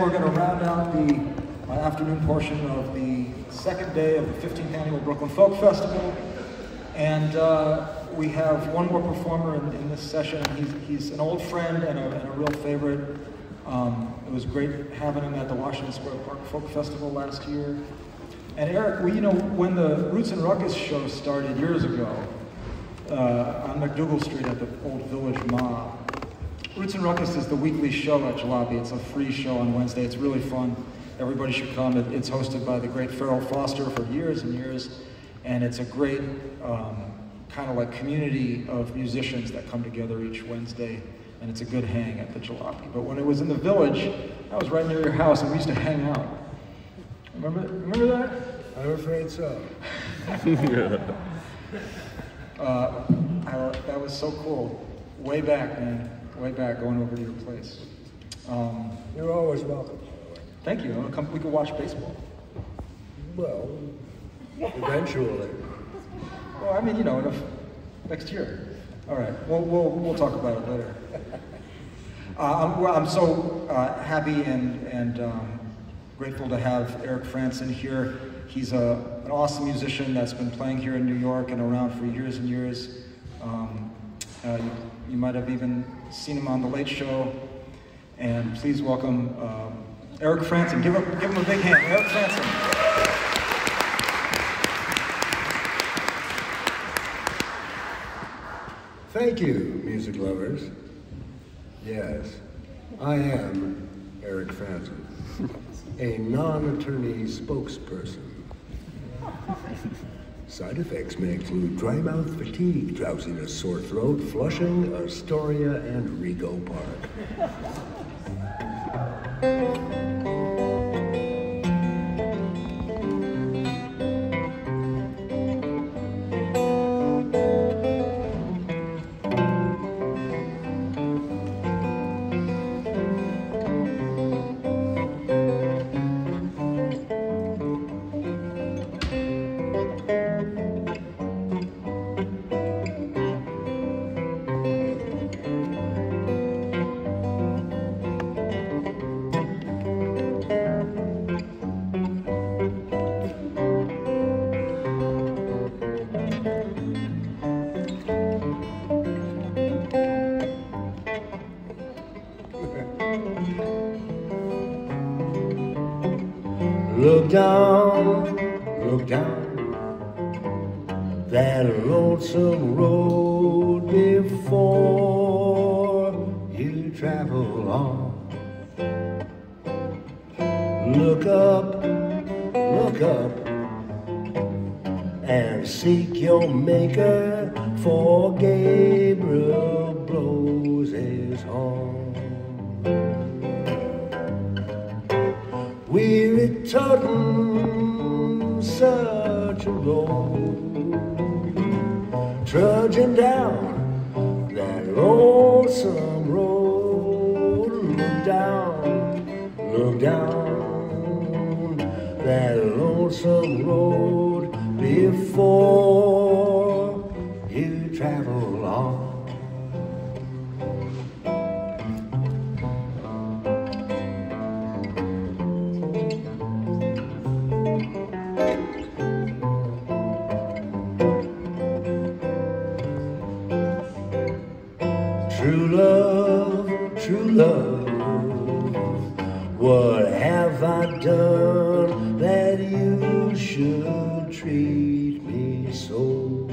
we're going to round out the afternoon portion of the second day of the 15th Annual Brooklyn Folk Festival. And we have one more performer in this session. He's an old friend and a real favorite. It was great having him at the Washington Square Park Folk Festival last year. And Erik, well, you know, when the Roots and Ruckus show started years ago on McDougal Street at the old Village Mob, Roots and Ruckus is the weekly show at Jalopy. It's a free show on Wednesday. It's really fun. Everybody should come. It's hosted by the great Farrell Foster for years and years. And it's a great kind of like community of musicians that come together each Wednesday. And it's a good hang at the Jalopy. But when it was in the Village, I was right near your house and we used to hang out. Remember that? I'm afraid so. That was so cool. Way back, man. Way back, going over to your place. You're always welcome. Thank you. We could watch baseball. Well, eventually. Well, I mean, you know, next year. All right. We'll talk about it later. I'm so happy and grateful to have Erik Frandsen here. He's an awesome musician that's been playing here in New York and around for years and years. You might have even seen him on The Late Show. And please welcome Erik Frandsen. Give him a big hand. Erik Frandsen. Thank you, music lovers. Yes, I am Erik Frandsen, a non-attorney spokesperson. Side effects may include dry mouth, fatigue, drowsiness, sore throat, flushing, Astoria, and Rego Park. Look down that lonesome road before you travel on. Look up, and seek your maker, for Gabriel blows his horn. We're toting such a load, trudging down that lonesome road. Look down that lonesome road before you travel on. True love, what have I done that you should treat me so?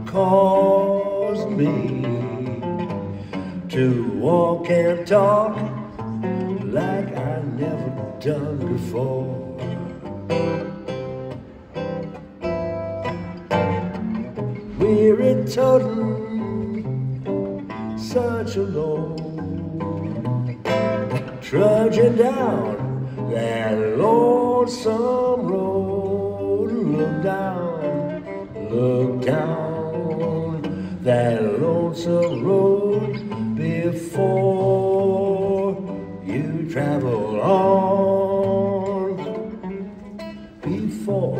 Caused me to walk and talk like I never done before. We're toting such a load, trudging down that lonesome road. Look down that lonesome road before you travel on. Before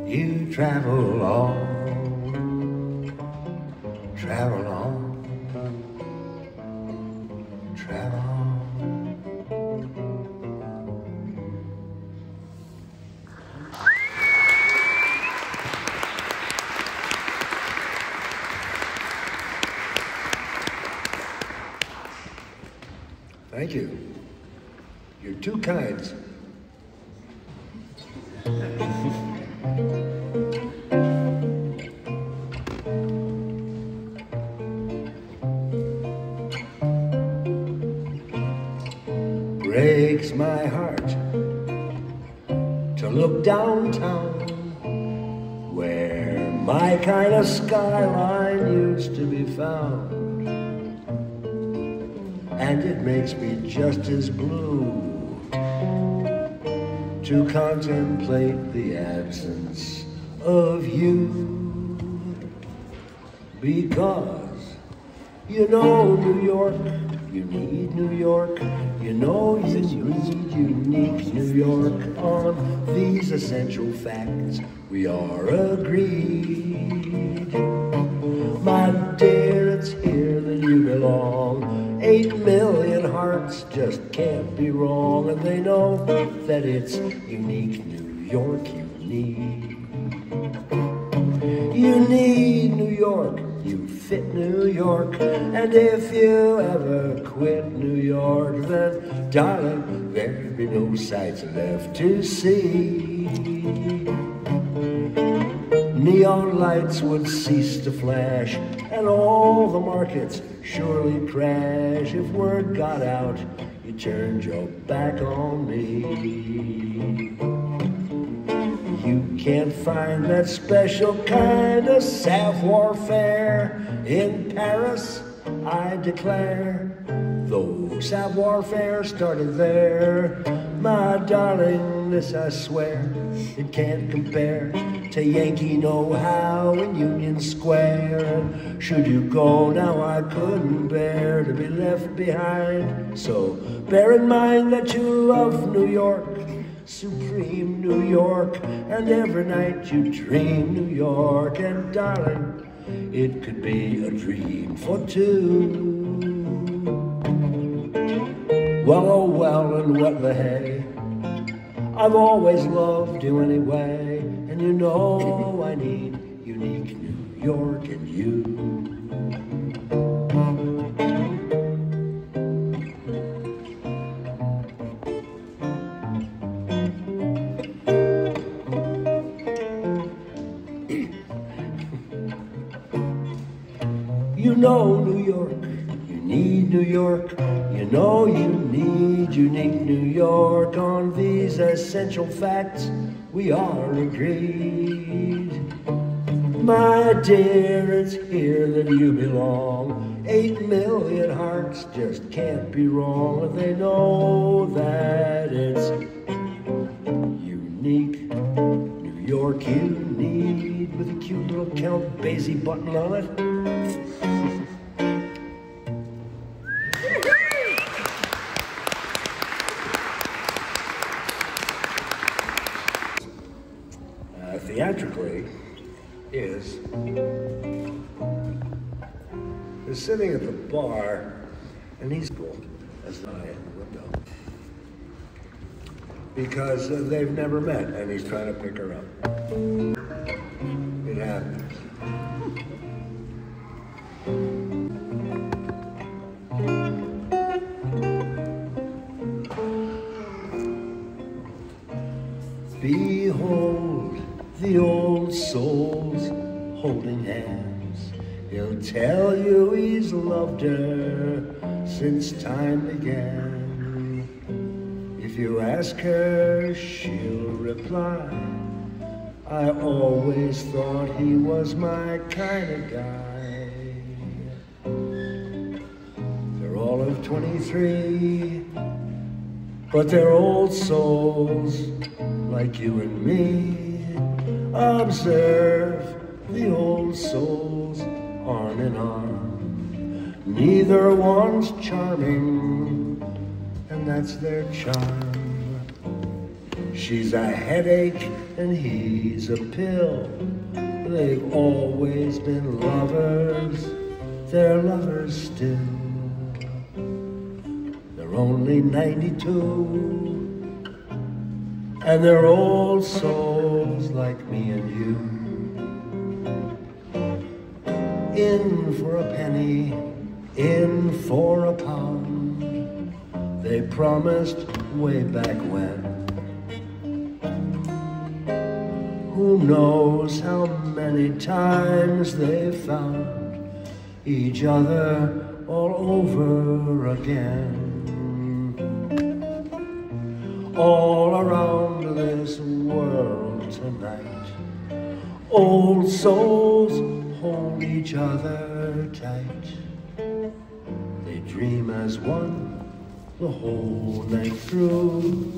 you travel on. Travel on. travel. Thank you. You're too kind. Breaks my heart to look downtown where my kind of skyline used to be found. And it makes me just as blue to contemplate the absence of you. Because you know New York, you need New York, you know you need unique New York. On these essential facts we are agreed. My dear, it's here that you belong. 8 million hearts just can't be wrong, and they know that it's unique New York you need. You need New York, you fit New York, and if you ever quit New York, then darling, there'd be no sights left to see. Neon lights would cease to flash, and all the markets surely crash. If word got out, you turned your back on me. You can't find that special kind of savoir faire in Paris, I declare. Though savoir faire started there, my darling, this I swear, it can't compare to Yankee know-how in Union Square. And should you go now, I couldn't bear to be left behind. So bear in mind that you love New York, supreme New York, and every night you dream New York. And darling, it could be a dream for two. Well, oh well, and what the hey, I've always loved you anyway, and you know I need unique New York and you. You know New York, you need New York, you know you need unique New York. On these essential facts we are agreed. My dear, it's here that you belong. 8 million hearts just can't be wrong, and they know that it's unique New York you need, with a cute little Count Basie button on it. Theatrically is sitting at the bar, and he's cool as the eye in the window because they've never met, and he's trying to pick her up. It happens. Behold the old souls holding hands. He'll tell you he's loved her since time began. If you ask her, she'll reply, I always thought he was my kind of guy. They're all of 23, but they're old souls like you and me. Observe the old souls arm in arm. Neither one's charming, and that's their charm. She's a headache and he's a pill. They've always been lovers, they're lovers still. They're only 92. And they're old souls like me and you. In for a penny, in for a pound. They promised way back when. Who knows how many times they found each other all over again. All around this world tonight, old souls hold each other tight. They dream as one the whole night through,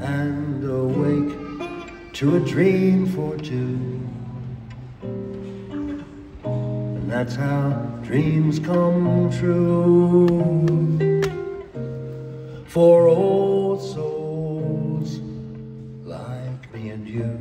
and awake to a dream for two. And that's how dreams come true for old souls like me and you.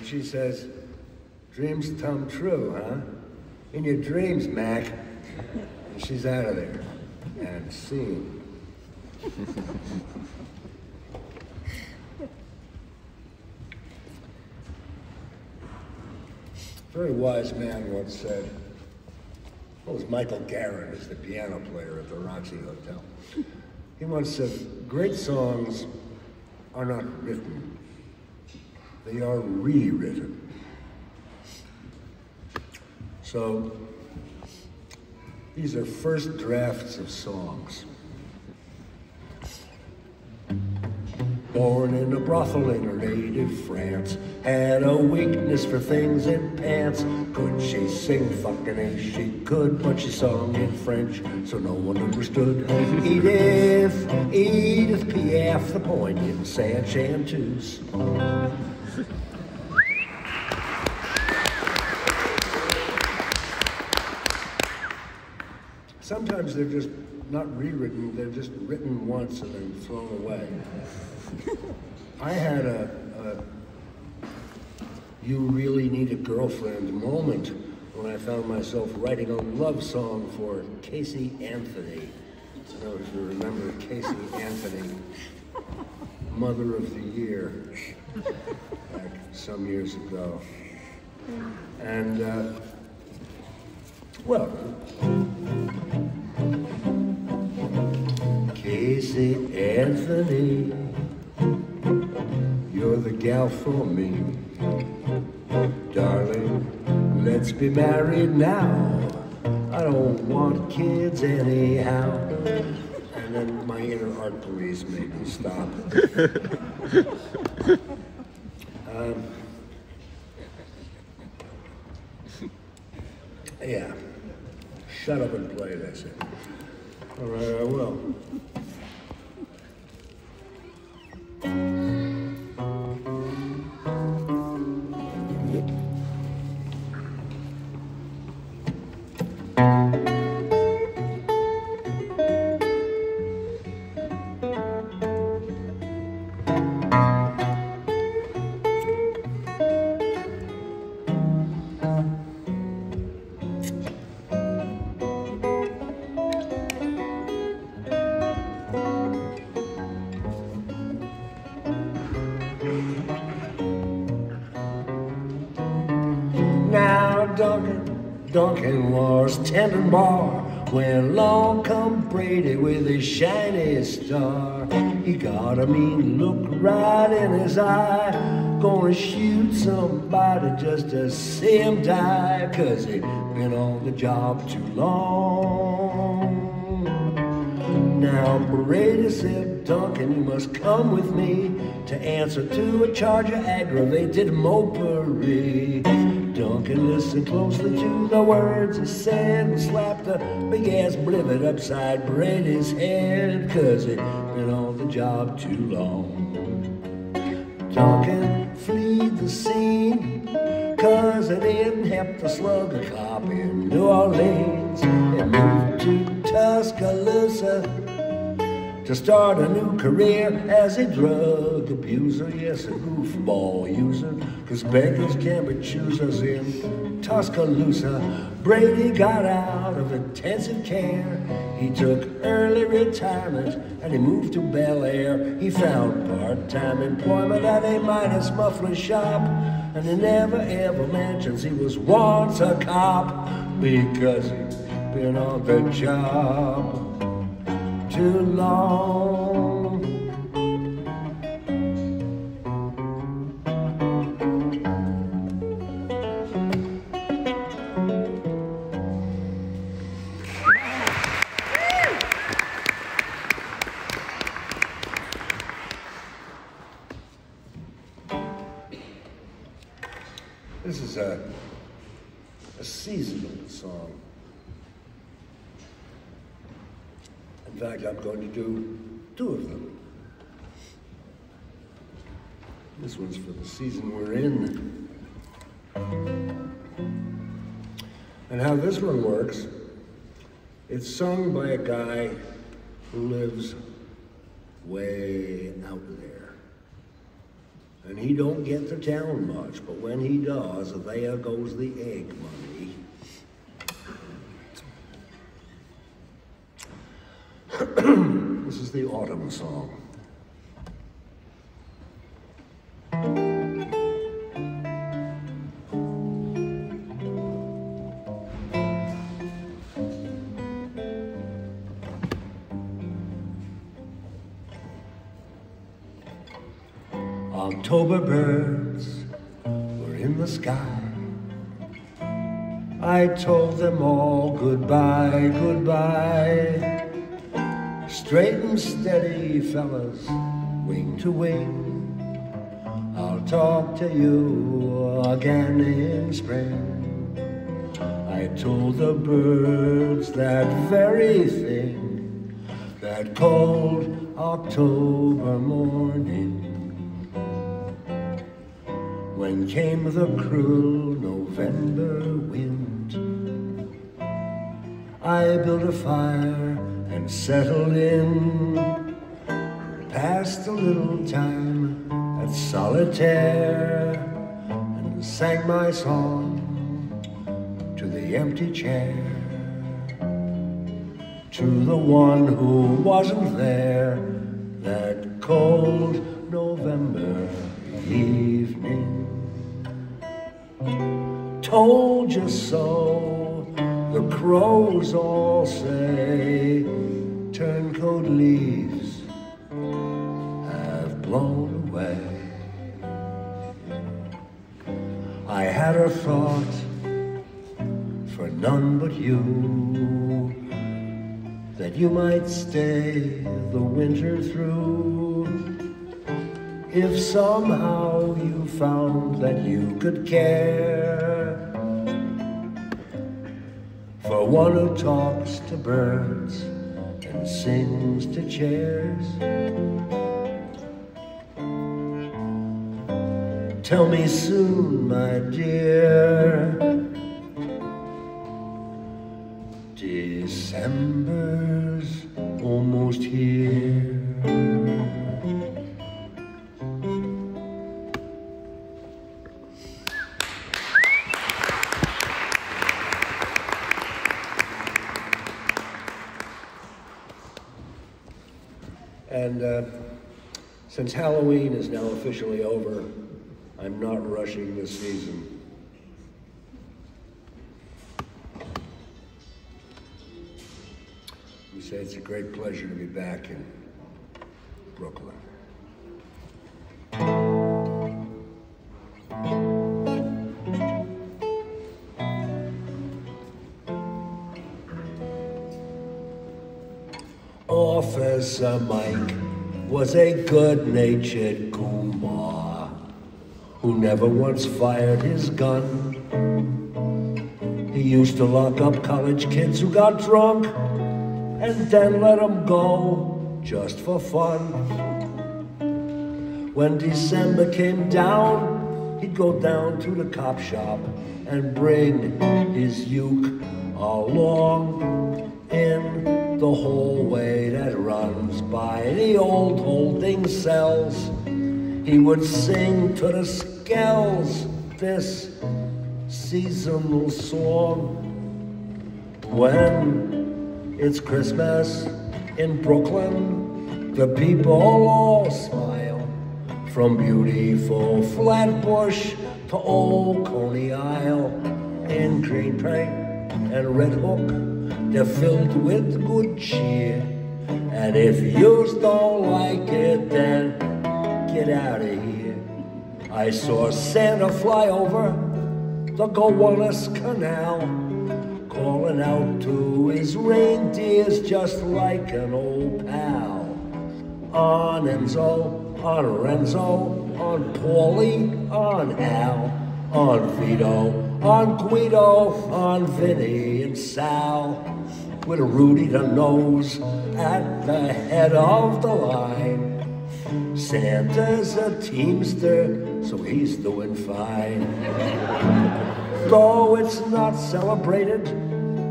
She says, dreams come true, huh? In your dreams, Mac. And she's out of there. And scene. A very wise man once said, it was Michael Garrett, who's the piano player at the Roxy Hotel. He once said, great songs are not written. They are rewritten. So, these are first drafts of songs. Born in a brothel in her native France, had a weakness for things in pants. Could she sing fucking as she could, but she sung in French, so no one understood. Edith Piaf, the poignant sad chanteuse. Sometimes they're just not rewritten, they're just written once and then thrown away. I had a you really need a girlfriend moment when I found myself writing a love song for Casey Anthony. I don't know if you remember Casey Anthony, Mother of the Year, back some years ago. And, well, Casey Anthony, you're the gal for me. Darling, let's be married now. I don't want kids anyhow. And then my inner art police made me stop. Yeah. Shut up and play, that's it. All right, I will. Duncan was tending bar when along come Brady with his shiny star. He got a mean look right in his eye, gonna shoot somebody just to see him die, 'cause he'd been on the job too long. Now Brady said, Duncan, you must come with me to answer to a charge of aggravated mopery. Duncan listened closely to the words he said and slapped a big-ass blivet upside Brady's head, 'cause he'd been on the job too long. Duncan fled the scene, cousin Ian helped the slug a cop in New Orleans and moved to Tuscaloosa to start a new career as a drug abuser. Yes, a goofball user, 'cause beggars can't be choosers in Tuscaloosa. Brady got out of intensive care. He took early retirement and he moved to Bel Air. He found part-time employment at a Midas muffler shop, and he never ever mentions he was once a cop, because he's been on the job too long. This is a seasonal song. In fact, I'm going to do two of them. This one's for the season we're in. And how this one works, it's sung by a guy who lives way out there. And he don't get to town much, but when he does, there goes the egg money. This is the autumn song. October birds were in the sky. I told them all goodbye, goodbye. Straight and steady, fellas, wing to wing. I'll talk to you again in spring. I told the birds that very thing, that cold October morning, when came the cruel November wind. I built a fire and settled in, passed a little time at solitaire, and sang my song to the empty chair, to the one who wasn't there that cold November evening. Told you so, the crows all say, turncoat leaves have blown away. I had a thought for none but you, that you might stay the winter through, if somehow you found that you could care for one who talks to birds and sings to chairs. Tell me soon, my dear, December's almost here. And since Halloween is now officially over, I'm not rushing this season. We say it's a great pleasure to be back in Brooklyn. Officer Mike was a good-natured goomba who never once fired his gun. He used to lock up college kids who got drunk and then let them go just for fun. When December came down, he'd go down to the cop shop and bring his uke along in the hallway that runs by the old holding cells. He would sing to the skells this seasonal song. When it's Christmas in Brooklyn, the people all smile. From beautiful Flatbush to old Coney Isle. In Green Bank and Red Hook, they're filled with good cheer. And if you don't like it, then get out of here. I saw Santa fly over the Gowanus Canal, calling out to his reindeers just like an old pal. On Enzo, on Renzo, on Paulie, on Al, on Vito, on Guido, on Vinny and Sal, with Rudy the Nose at the head of the line. Santa's a teamster, so he's doing fine. Though it's not celebrated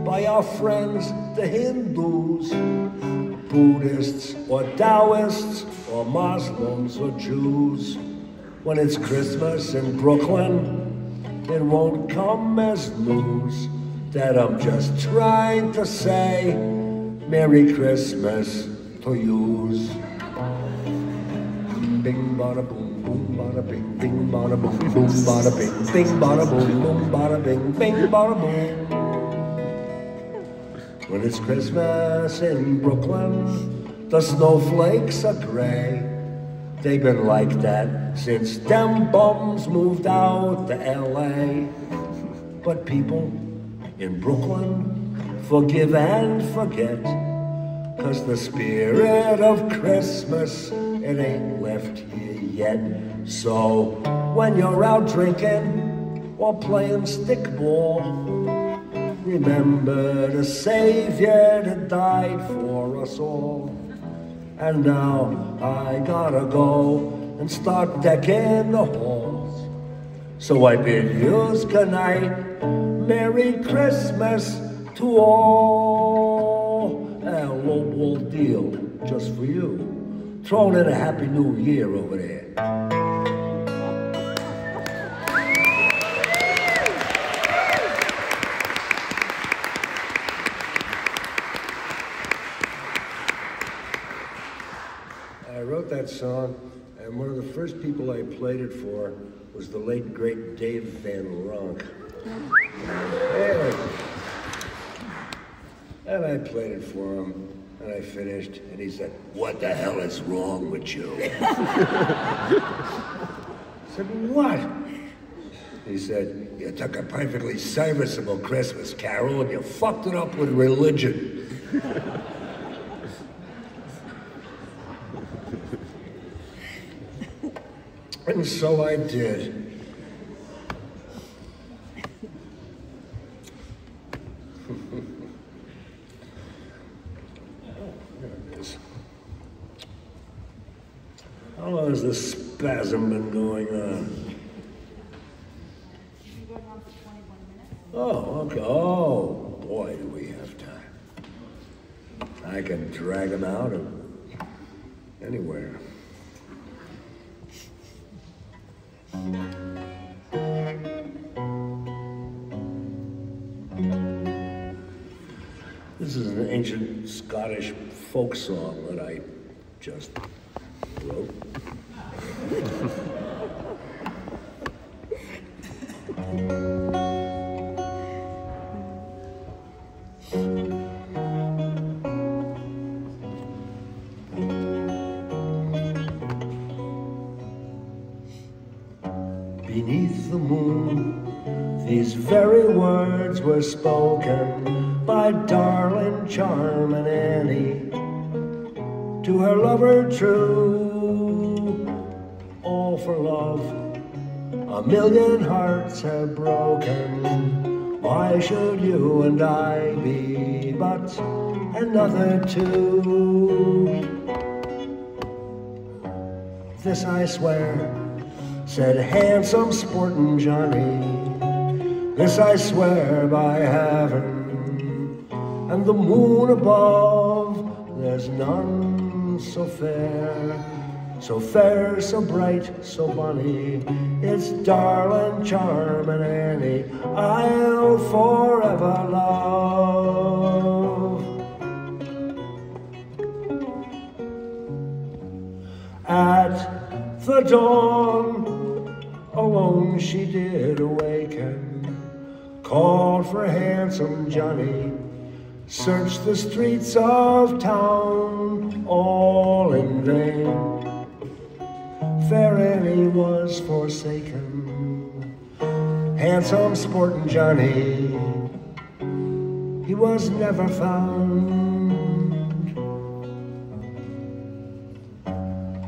by our friends, the Hindus, Buddhists or Taoists or Muslims or Jews. When it's Christmas in Brooklyn, it won't come as news that I'm just trying to say Merry Christmas to yous. Bing bada boom, boom bada bing, bing bada boom, boom bada bing, bing bada boom, boom bada bing, bing bada boom. When it's Christmas in Brooklyn, the snowflakes are gray. They've been like that since them bums moved out to LA. But people in Brooklyn forgive and forget, 'cause the spirit of Christmas, it ain't left here yet. So when you're out drinking or playing stickball, remember the Savior that died for us all. And now I gotta go and start decking the halls. So I bid yous good night, Merry Christmas to all. A low-ball deal just for you. Throwing in a Happy New Year over there. I wrote that song, and one of the first people I played it for was the late, great Dave Van Ronk. Hey. And I played it for him, and I finished, and he said, "What the hell is wrong with you?" I said, "What?" He said, "You took a perfectly serviceable Christmas carol, and you fucked it up with religion." And so I did. There it is. How long has this spasm been going on? Going on for 21 minutes. Oh, okay. Oh, boy, do we have time. I can drag them out of anywhere. This is an ancient Scottish folk song that I just wrote. Beneath the moon, these very words were spoken by darling charming Annie to her lover true. All for love, a million hearts have broken. Why should you and I be but another two? This I swear, said handsome sportin' Johnny, this I swear by heaven, and the moon above, there's none so fair, so fair, so bright, so bonny, it's darling, charming Annie, I'll forever love. At the dawn, alone she did awaken, called for handsome Johnny, searched the streets of town, all in vain. Fair Annie was forsaken, handsome sportin' Johnny, he was never found.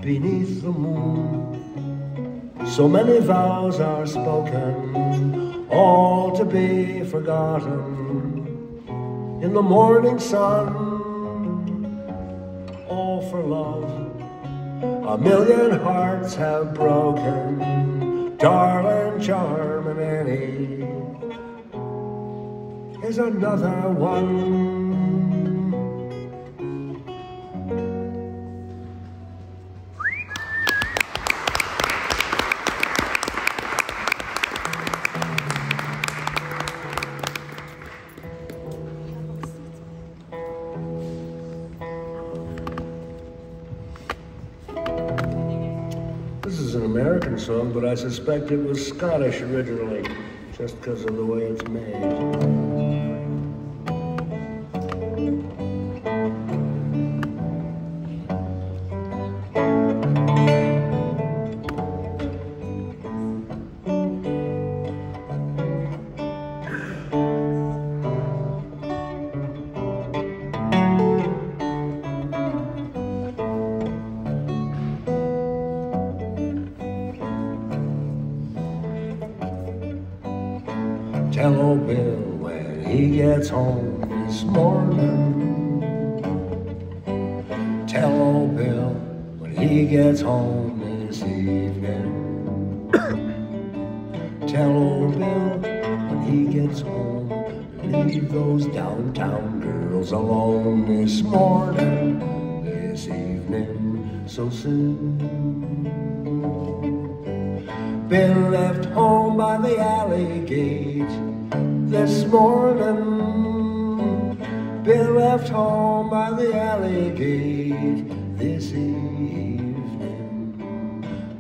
Beneath the moon, so many vows are spoken, all to be forgotten. In the morning sun, all for love, a million hearts have broken. Darling, charming Annie is another one. This is an American song, but I suspect it was Scottish originally, just because of the way it's made. Tell old Bill when he gets home this morning. Tell old Bill when he gets home this evening. Tell old Bill when he gets home, leave those downtown girls alone this morning, this evening, so soon. Bill left home by the alley gate this morning. Bill left home by the alley gate this evening.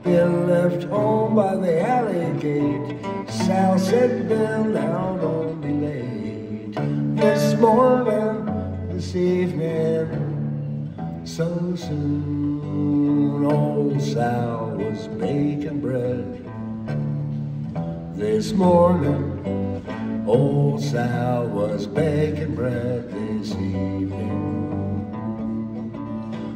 Bill left home by the alley gate. Sal said, Bill, now don't be late. This morning, this evening, so soon. Old Sal was baking bread this morning. Old Sal was baking bread this evening.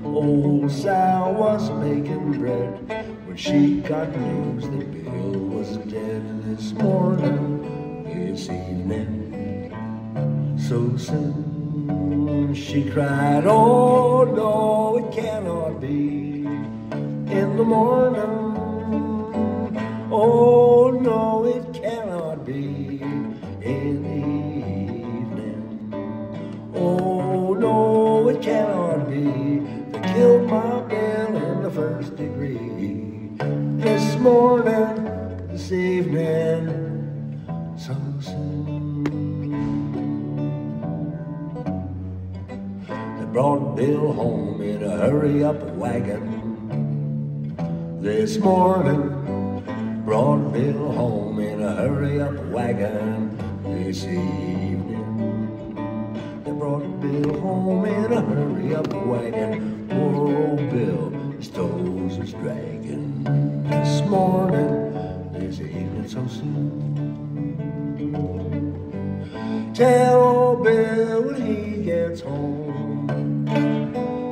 Old Sal was baking bread when she got news that Bill was dead this morning, this evening, so soon. She cried, oh no, it cannot be in the morning. Oh no, it cannot be in the evening. Oh no, it cannot be. They killed my Bill in the first degree. This morning, this evening, so soon. They brought Bill home in a hurry-up wagon this morning. Brought Bill home in a hurry-up wagon this evening. They brought Bill home in a hurry-up wagon. Poor old Bill, his toes was dragging this morning, this evening, so soon. Tell old Bill when he gets home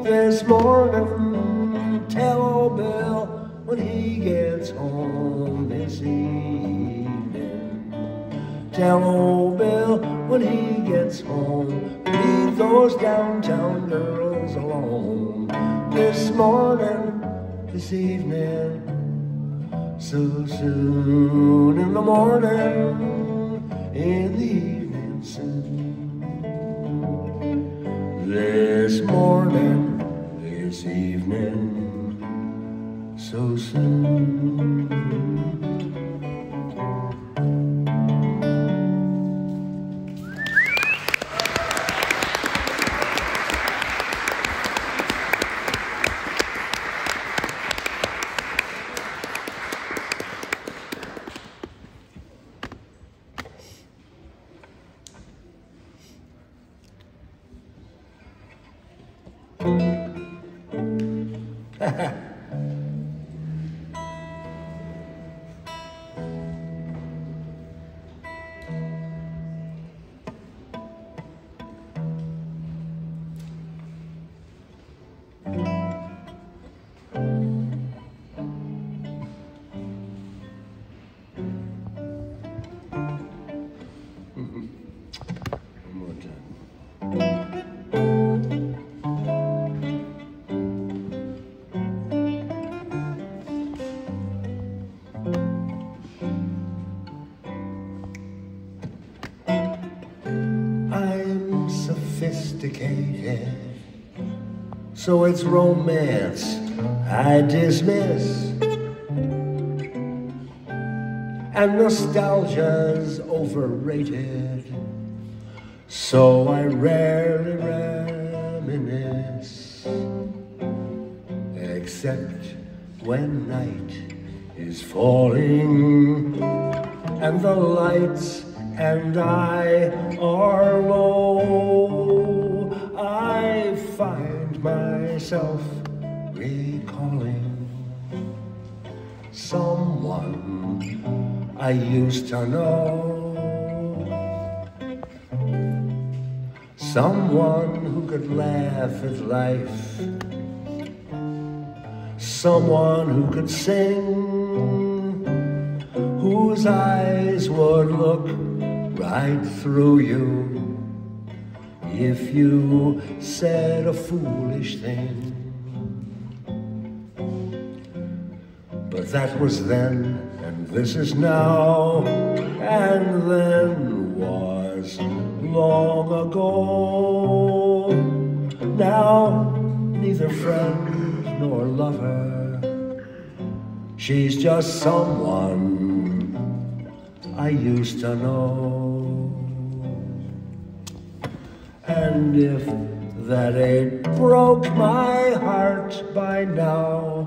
this morning. Tell old Bill when he gets home this evening. Tell old Bill when he gets home, leave those downtown girls alone this morning, this evening, So soon in the morning, in the evening soon. This morning, this evening, so soon. I'm sophisticated, so it's romance I dismiss, and nostalgia's overrated, so I rarely reminisce, except when night is falling and the lights and I are low. I find myself recalling someone I used to know, someone who could laugh at life, someone who could sing, whose eyes would look right through you if you said a foolish thing. But that was then, and this is now, and then was long ago. Now, neither friend nor lover, she's just someone I used to know. And if that ain't broke my heart by now,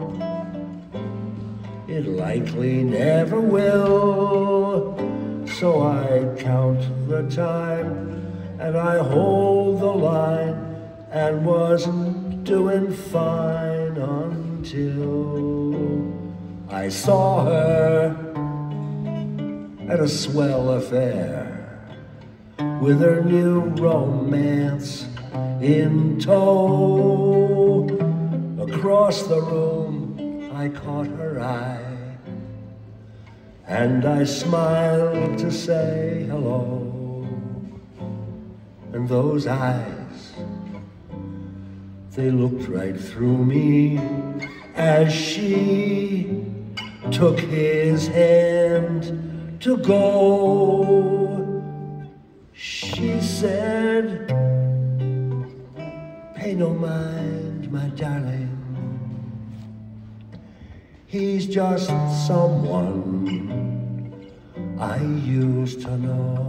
it likely never will. So I count the time and I hold the line, and was doing fine until I saw her at a swell affair with her new romance in tow. Across the room I caught her eye, and I smiled to say hello. And those eyes, they looked right through me as she took his hand to go. She said, "Pay no mind, my darling. He's just someone I used to know."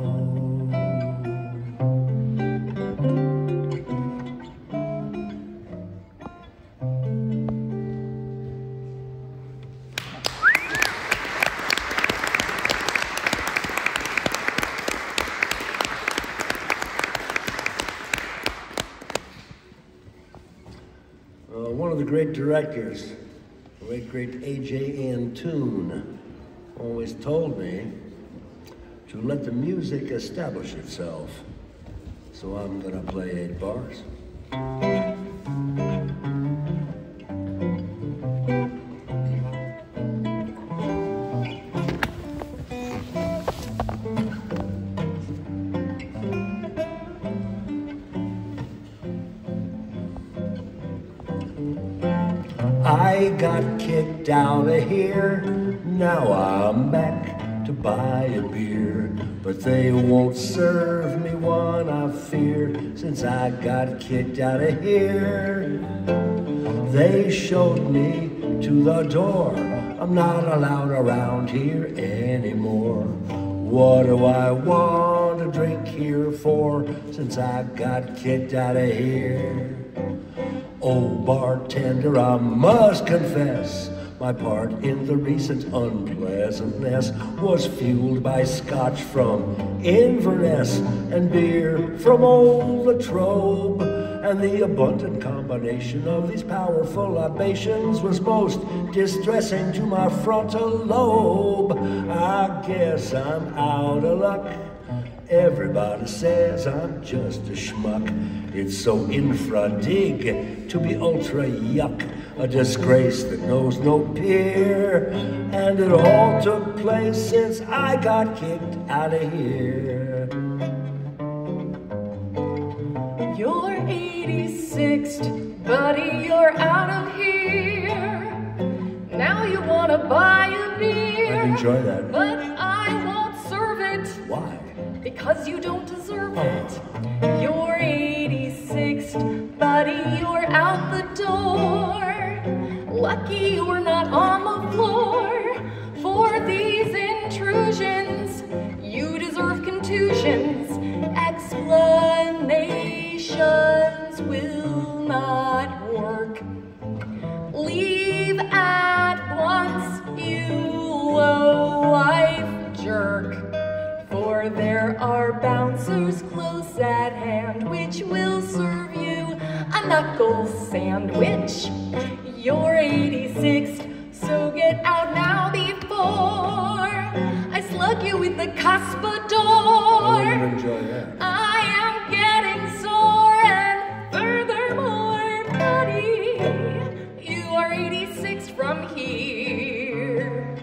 One of the great directors, the late great A.J. Antoon, always told me to let the music establish itself. So I'm gonna play 8 bars. I got kicked out of here Now I'm back to buy a beer, but they won't serve me one, I fear, since I got kicked out of here. They showed me to the door. I'm not allowed around here anymore. What do I want to drink here for, since I got kicked out of here? Oh, bartender, I must confess, my part in the recent unpleasantness was fueled by scotch from Inverness and beer from Old Latrobe. And the abundant combination of these powerful libations was most distressing to my frontal lobe. I guess I'm out of luck. Everybody says I'm just a schmuck. It's so infra-dig to be ultra yuck, a disgrace that knows no peer. And it all took place since I got kicked out of here. You're 86th, buddy, you're out of here. Now you wanna buy a beer. I'd enjoy that. But I won't serve it. Why? Because you don't deserve it. You're 86th, buddy, you're out the door. Lucky you're not on the floor. For these intrusions, you deserve contusions. Explanations will not work. Leave at once, you low-life jerk. For there are bouncers close at hand which will serve you a knuckle sandwich. You're 86th, so get out now before I slug you with the cuspador. I would enjoy that. I am getting sore, and furthermore, buddy, you are 86th from here.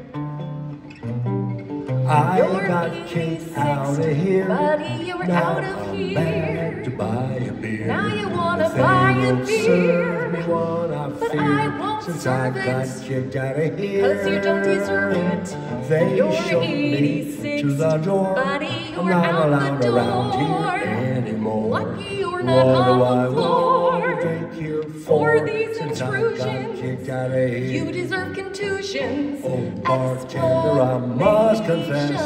I got kicked out of here. Buddy, you're Now out of I'm here. back to buy a beer. Now you wanna They buy a won't beer. serve me one, I But fear, I won't since serve I got it. kicked out of here. 'Cause you don't deserve it. They You're showed me 86th, to the door. buddy, I'm you're not out allowed the around door. here anymore. Lucky you're not what on do the I floor. want to drink here For for, these since I got intrusions, kicked out of here? you deserve contusions. Oh, bartender, I must confess,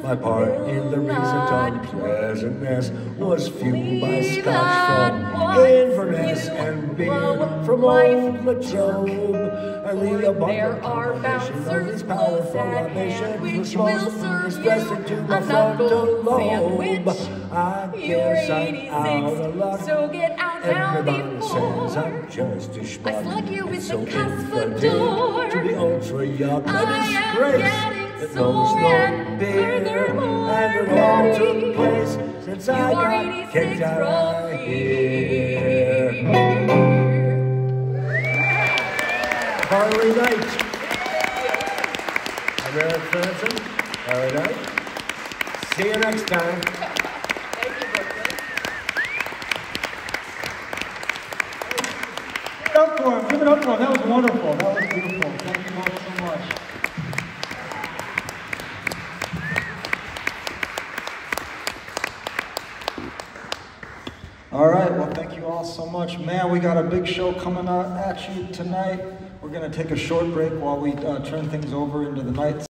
my part in the recent unpleasantness was fueled by scotch from Inverness and beer from Old Latrobe. And the There abundant are combination of bouncers these close powerful at hand libations which was will most serve distressing to you my a frontal knuckle lobe. sandwich. I You're guess I'm 86, out of luck. so get out now Everybody says before I'm just a schmuck. I slug you with It's the so cuspador. to be ultra yuck, a I am disgrace getting that knows sore, no and beer. furthermore, And it all buddy, took place since I you are got 86 kicked out from of here. Harley Night. I'm Erik Frandsen. Harley Night. See you next time. Give it up for him. Give it up for him. That was wonderful. That was beautiful. Thank you both so much. All right. Well, thank you all so much. Man, we got a big show coming at you tonight. We're going to take a short break while we turn things over into the night